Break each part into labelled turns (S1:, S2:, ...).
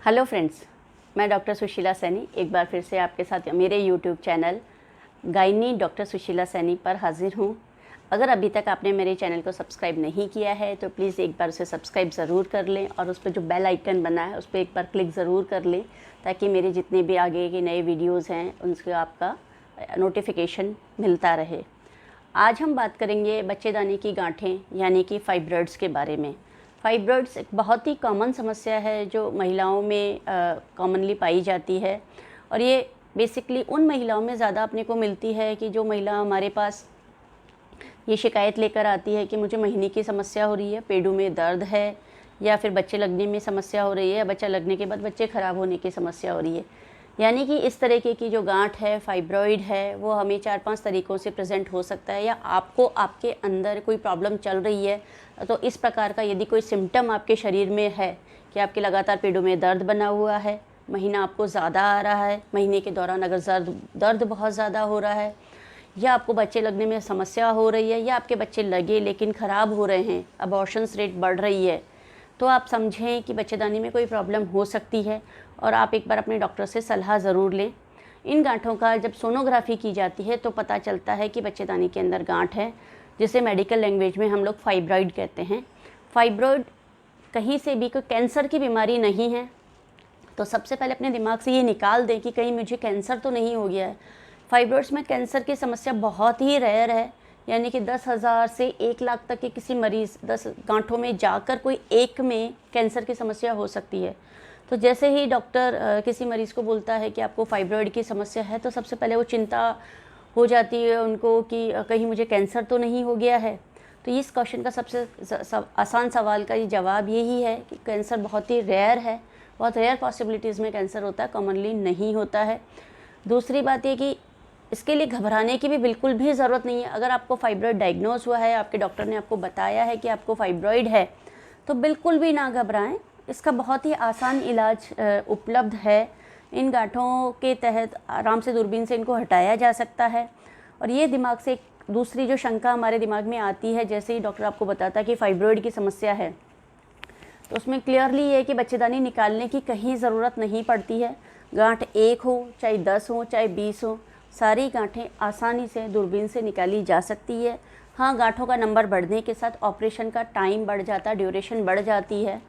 S1: Hello friends, मैं doctor Sushila Saini एक बार फिर से आपके साथ मेरे YouTube channel gynae doctor Sushila Saini पर हाजिर हूँ। अगर अभी तक आपने मेरे चैनल को सब्सक्राइब नहीं किया है तो प्लीज़ एक बार उसे सब्सक्राइब ज़रूर कर लें और उस पर जो बेल आइकन बना है उस पर एक बार क्लिक ज़रूर कर लें ताकि मेरे जितने भी आगे के नए वीडियोज़ हैं उनसे आपका नोटिफिकेशन मिलता रहे। आज हम बात करेंगे बच्चेदानी की गांठें यानी कि फाइब्रॉइड्स के बारे में। फाइब्रॉइड्स एक बहुत ही कॉमन समस्या है जो महिलाओं में कॉमनली पाई जाती है और ये बेसिकली उन महिलाओं में ज़्यादा अपने को मिलती है कि जो महिला हमारे पास ये शिकायत लेकर आती है कि मुझे महीने की समस्या हो रही है, पेडों में दर्द है या फिर बच्चे लगने में समस्या हो रही है, बच्चा लगने के बाद बच्चे ख़राब होने की समस्या हो रही है। यानी कि इस तरीके की जो गांठ है, फाइब्रॉइड है, वो हमें 4-5 तरीक़ों से प्रेजेंट हो सकता है या आपको आपके अंदर कोई प्रॉब्लम चल रही है तो इस प्रकार का यदि कोई सिम्टम आपके शरीर में है कि आपके लगातार पेडों में दर्द बना हुआ है, महीना आपको ज़्यादा आ रहा है, महीने के दौरान अगर दर्द बहुत ज़्यादा हो रहा है या आपको बच्चे लगने में समस्या हो रही है या आपके बच्चे लगे लेकिन ख़राब हो रहे हैं, अबॉर्शंस रेट बढ़ रही है, तो आप समझें कि बच्चेदानी में कोई प्रॉब्लम हो सकती है और आप एक बार अपने डॉक्टर से सलाह ज़रूर लें। इन गांठों का जब सोनोग्राफी की जाती है तो पता चलता है कि बच्चेदानी के अंदर गांठ है, जिसे मेडिकल लैंग्वेज में हम लोग फाइब्रॉइड कहते हैं। फाइब्रॉइड कहीं से भी कोई कैंसर की बीमारी नहीं है, तो सबसे पहले अपने दिमाग से ये निकाल दें कि कहीं मुझे कैंसर तो नहीं हो गया है। फाइब्रॉइड्स में कैंसर की समस्या बहुत ही रेयर है, यानी कि 10,000 से 1 लाख तक के किसी मरीज़ 10 गांठों में जाकर कोई एक में कैंसर की समस्या हो सकती है। तो जैसे ही डॉक्टर किसी मरीज़ को बोलता है कि आपको फाइब्रॉइड की समस्या है तो सबसे पहले वो चिंता हो जाती है उनको कि कहीं मुझे कैंसर तो नहीं हो गया है। तो इस क्वेश्चन का सबसे आसान सवाल का ये जवाब यही है कि कैंसर बहुत ही रेयर है, बहुत रेयर पॉसिबिलिटीज़ में कैंसर होता है, कॉमनली नहीं होता है। दूसरी बात ये कि इसके लिए घबराने की भी बिल्कुल भी ज़रूरत नहीं है। अगर आपको फाइब्रॉइड डायग्नोज हुआ है, आपके डॉक्टर ने आपको बताया है कि आपको फाइब्रॉइड है, तो बिल्कुल भी ना घबराएं। इसका बहुत ही आसान इलाज उपलब्ध है। इन गांठों के तहत आराम से दूरबीन से इनको हटाया जा सकता है। और ये दिमाग से एक दूसरी जो शंका हमारे दिमाग में आती है, जैसे ही डॉक्टर आपको बताता है कि फाइब्रॉइड की समस्या है, तो उसमें क्लियरली ये है कि बच्चेदानी निकालने की कहीं ज़रूरत नहीं पड़ती है। गांठ 1 हो, चाहे 10 हो, चाहे 20 हो, सारी गांठें आसानी से दूरबीन से निकाली जा सकती है। हाँ, गांठों का नंबर बढ़ने के साथ ऑपरेशन का टाइम बढ़ जाता है, ड्यूरेशन बढ़ जाती है,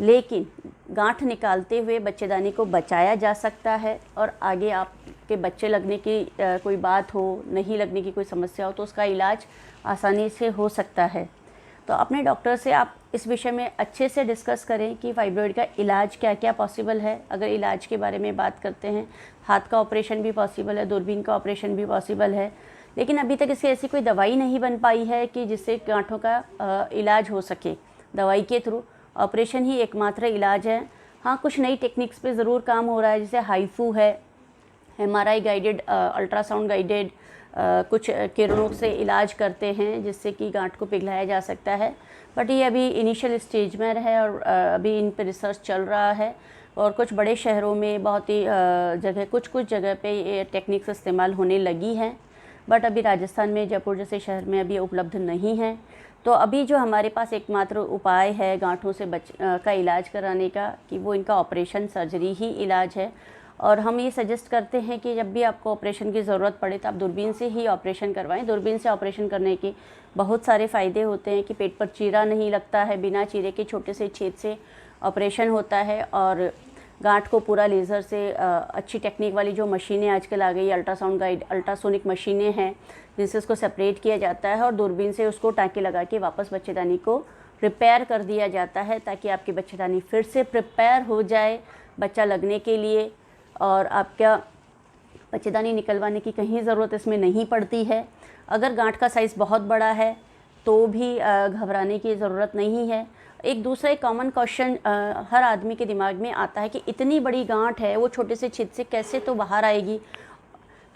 S1: लेकिन गांठ निकालते हुए बच्चेदानी को बचाया जा सकता है और आगे आपके बच्चे लगने की कोई बात हो, नहीं लगने की कोई समस्या हो तो उसका इलाज आसानी से हो सकता है। तो अपने डॉक्टर से आप इस विषय में अच्छे से डिस्कस करें कि फाइब्रॉइड का इलाज क्या क्या पॉसिबल है। अगर इलाज के बारे में बात करते हैं, हाथ का ऑपरेशन भी पॉसिबल है, दूरबीन का ऑपरेशन भी पॉसिबल है, लेकिन अभी तक इसकी ऐसी कोई दवाई नहीं बन पाई है कि जिससे गांठों का इलाज हो सके। दवाई के थ्रू ऑपरेशन ही एकमात्र इलाज है। हाँ, कुछ नई टेक्निक्स पे ज़रूर काम हो रहा है, जैसे हाइफू है, MRI गाइडेड, अल्ट्रासाउंड गाइडेड कुछ किरणों से इलाज करते हैं जिससे कि गांठ को पिघलाया जा सकता है। बट ये अभी इनिशियल स्टेज में है और अभी इन पर रिसर्च चल रहा है और कुछ बड़े शहरों में बहुत ही कुछ जगह पे ये टेक्निक्स इस्तेमाल होने लगी हैं, बट अभी राजस्थान में, जयपुर जैसे शहर में अभी उपलब्ध नहीं है। तो अभी जो हमारे पास एकमात्र उपाय है गांठों से का इलाज कराने का कि वो इनका ऑपरेशन, सर्जरी ही इलाज है। और हम ये सजेस्ट करते हैं कि जब भी आपको ऑपरेशन की ज़रूरत पड़े तो आप दूरबीन से ही ऑपरेशन करवाएं। दूरबीन से ऑपरेशन करने के बहुत सारे फ़ायदे होते हैं कि पेट पर चीरा नहीं लगता है, बिना चीरे के छोटे से छेद से ऑपरेशन होता है और गांठ को पूरा लेज़र से अच्छी टेक्निक वाली जो मशीनें आजकल आ गई, अल्ट्रासाउंड गाइड, अल्ट्रासोनिक मशीनें हैं जिनसे उसको सेपरेट किया जाता है और दूरबीन से उसको टाँके लगा के वापस बच्चेदानी को रिपेयर कर दिया जाता है ताकि आपकी बच्चेदानी फिर से प्रिपेयर हो जाए बच्चा लगने के लिए और आपका बच्चेदानी निकलवाने की कहीं ज़रूरत इसमें नहीं पड़ती है। अगर गांठ का साइज़ बहुत बड़ा है तो भी घबराने की ज़रूरत नहीं है। एक दूसरा एक कॉमन क्वेश्चन हर आदमी के दिमाग में आता है कि इतनी बड़ी गांठ है, वो छोटे से छेद से कैसे तो बाहर आएगी।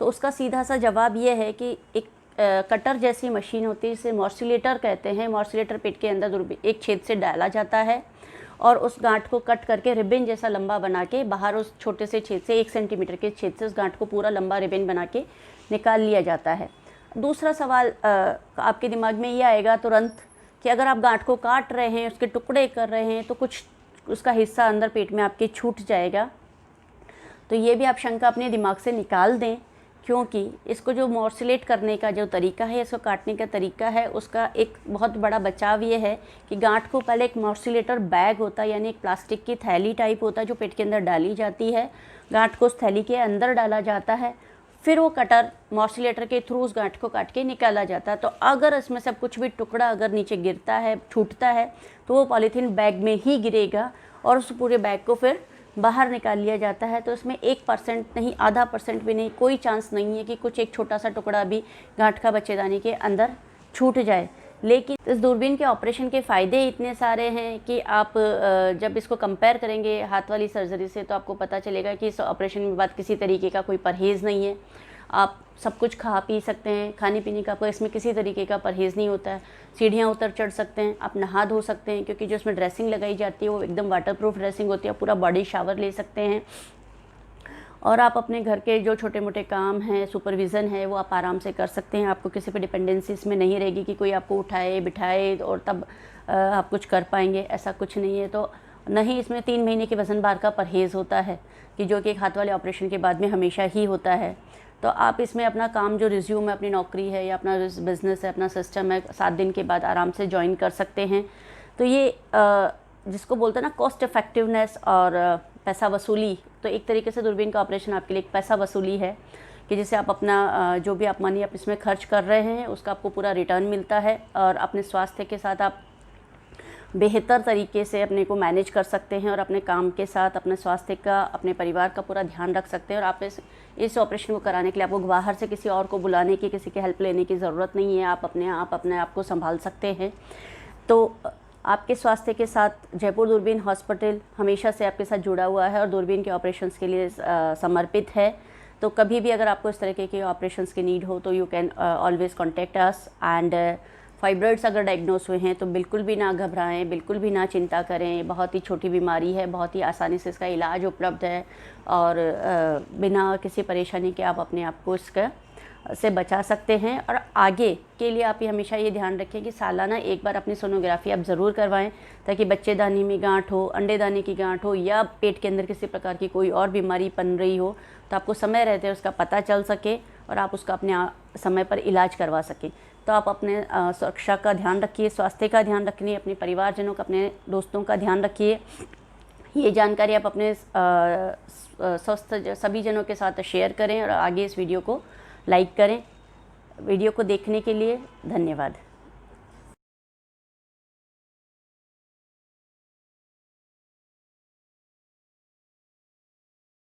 S1: तो उसका सीधा सा जवाब ये है कि एक कटर जैसी मशीन होती है, जिसे मॉर्सिलेटर कहते हैं। मॉर्सिलेटर पेट के अंदर एक छेद से डाला जाता है और उस गांठ को कट करके रिबन जैसा लंबा बना के बाहर उस छोटे से छेद से 1 सेंटीमीटर के छेद से उस गांठ को पूरा लंबा रिबन बना के निकाल लिया जाता है। दूसरा सवाल आपके दिमाग में ये आएगा तुरंत कि अगर आप गांठ को काट रहे हैं, उसके टुकड़े कर रहे हैं, तो कुछ उसका हिस्सा अंदर पेट में आपके छूट जाएगा। तो ये भी आप शंका अपने दिमाग से निकाल दें, क्योंकि इसको जो मॉर्सिलेट करने का जो तरीका है, इसको काटने का तरीका है, उसका एक बहुत बड़ा बचाव ये है कि गांठ को पहले एक मॉर्सिलेटर बैग होता है, यानी एक प्लास्टिक की थैली टाइप होता है जो पेट के अंदर डाली जाती है। गांठ को उस थैली के अंदर डाला जाता है, फिर वो कटर मॉर्सिलेटर के थ्रू उस गांठ को काट के निकाला जाता है। तो अगर इसमें से कुछ भी टुकड़ा अगर नीचे गिरता है, छूटता है, तो वो पॉलीथीन बैग में ही गिरेगा और उस पूरे बैग को फिर बाहर निकाल लिया जाता है। तो इसमें 1% नहीं, आधा % भी नहीं, कोई चांस नहीं है कि कुछ एक छोटा सा टुकड़ा भी गांठ का बच्चेदानी के अंदर छूट जाए। लेकिन इस दूरबीन के ऑपरेशन के फ़ायदे इतने सारे हैं कि आप जब इसको कंपेयर करेंगे हाथ वाली सर्जरी से, तो आपको पता चलेगा कि इस ऑपरेशन के बाद किसी तरीके का कोई परहेज़ नहीं है। आप सब कुछ खा पी सकते हैं, खाने पीने का आपको इसमें किसी तरीके का परहेज़ नहीं होता है। सीढ़ियाँ उतर चढ़ सकते हैं, आप नहा धो सकते हैं, क्योंकि जो इसमें ड्रेसिंग लगाई जाती है वो एकदम वाटरप्रूफ ड्रेसिंग होती है। पूरा बॉडी शावर ले सकते हैं और आप अपने घर के जो छोटे मोटे काम हैं, सुपरविज़न है, वो आप आराम से कर सकते हैं। आपको किसी पे डिपेंडेंसी इसमें नहीं रहेगी कि कोई आपको उठाए बिठाए और तब आप कुछ कर पाएंगे, ऐसा कुछ नहीं है। तो नहीं, इसमें 3 महीने के वज़न भार का परहेज़ होता है, कि जो कि एक हाथ वाले ऑपरेशन के बाद में हमेशा ही होता है। तो आप इसमें अपना काम जो रिज्यूम है, अपनी नौकरी है या अपना बिज़नेस है, अपना सिस्टम है, 7 दिन के बाद आराम से ज्वाइन कर सकते हैं। तो ये जिसको बोलते हैं ना कॉस्ट इफ़ेक्टिवनेस और पैसा वसूली, तो एक तरीके से दूरबीन का ऑपरेशन आपके लिए एक पैसा वसूली है, कि जिससे आप अपना जो भी आप मनी आप इसमें खर्च कर रहे हैं उसका आपको पूरा रिटर्न मिलता है और अपने स्वास्थ्य के साथ आप बेहतर तरीके से अपने को मैनेज कर सकते हैं और अपने काम के साथ अपने स्वास्थ्य का, अपने परिवार का पूरा ध्यान रख सकते हैं। और आप इस ऑपरेशन को कराने के लिए आपको बाहर से किसी और को बुलाने की, किसी की हेल्प लेने की ज़रूरत नहीं है। आप अपने आप को संभाल सकते हैं। तो आपके स्वास्थ्य के साथ जयपुर दूरबीन हॉस्पिटल हमेशा से आपके साथ जुड़ा हुआ है और दूरबीन के ऑपरेशंस के लिए समर्पित है। तो कभी भी अगर आपको इस तरीके के ऑपरेशंस की नीड हो तो you can always contact us. And fibroids अगर डायग्नोस हुए हैं तो बिल्कुल भी ना घबराएं, बिल्कुल भी ना चिंता करें। बहुत ही छोटी बीमारी है, बहुत ही आसानी से इसका इलाज उपलब्ध है और बिना किसी परेशानी के आप अपने आप को इसका से बचा सकते हैं। और आगे के लिए आप हमेशा ये ध्यान रखें कि सालाना एक बार अपनी सोनोग्राफी आप ज़रूर करवाएं, ताकि बच्चेदानी में गांठ हो, अंडेदानी की गांठ हो या पेट के अंदर किसी प्रकार की कोई और बीमारी पन रही हो तो आपको समय रहते उसका पता चल सके और आप उसका अपने समय पर इलाज करवा सकें। तो आप अपने सुरक्षा का ध्यान रखिए, स्वास्थ्य का ध्यान रखिए, अपने परिवारजनों का, अपने दोस्तों का ध्यान रखिए। ये जानकारी आप अपने स्वस्थ सभी जनों के साथ शेयर करें और आगे इस वीडियो को लाइक करें। वीडियो को देखने के लिए धन्यवाद।